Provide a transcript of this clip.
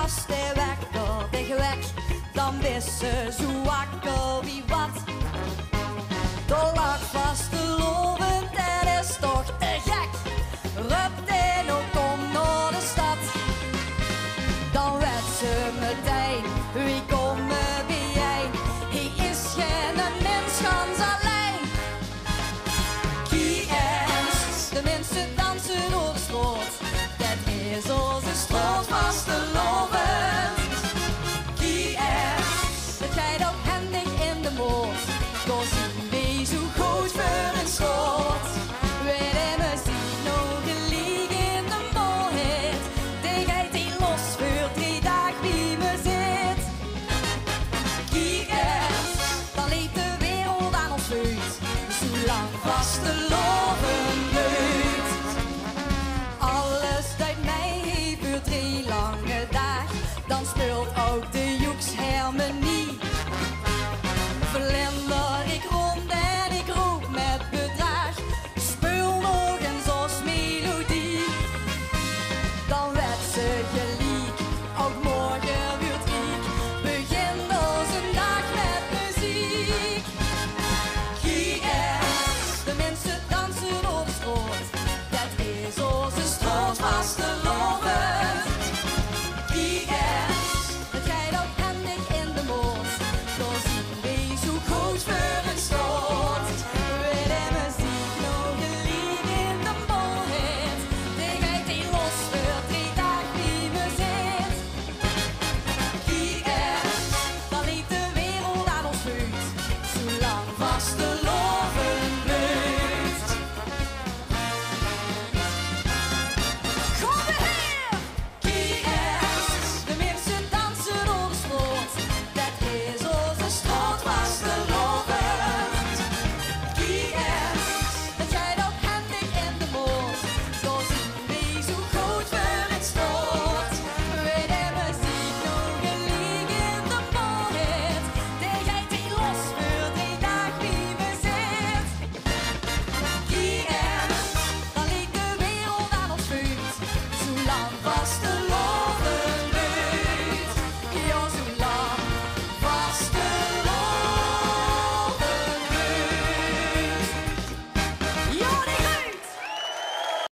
als de wekker weg weg, dan wist ze zo wakker wie wat. Door lag vast te loven, dat is toch te gek. Rupt en ook kom naar de stad. Dan werd ze meteen, wie komen wie jij? Hij is geen mens, gans alleen. Kies, de mensen dansen door de straat. Dat is onze straat vast te loven. Kies, het gaat ook handig in de moord. Door zien wie zo goed voor een schot. Weet de muziek nog gelijk in de mooiheid. Die gaat die los voor 3 dagen wie me zit. Kies, dan liep de wereld aan ons uit. Zolang vast te loven lukt. Alles duidt mij voor 3 lange dagen. Dan speelt ook de joeksharmonie. Vlinder ik rond en ik roep met bedrag. Speel nog eens als melodie. Dan werd ze gelijk, ook morgen weer ik. Begin als een dag met muziek. Kies, de mensen dansen door de straat. Dat is onze straat vast te loven. Kies, het gaat ook handig in de moord. Door zien wie zo goed voor een stoot. Weet de muziek nog gelijk in de mooiheid. Die gaat die los voor 3 dagen wie me zit. Kies, dan liep de wereld aan ons uit. Zolang vast te loven lukt. Kom weer! Kies, de mensen dansen door de straat. Dat is onze straat vast te loven. Kies, het gaat ook handig in de moord. Door zien wie zo goed voor het stoot. Weet de muziek nog gelijk in de mooiheid. Die gaat die los voor 3 dagen wie me zit. Kies, dan liep de wereld aan ons uit. Zolang vast te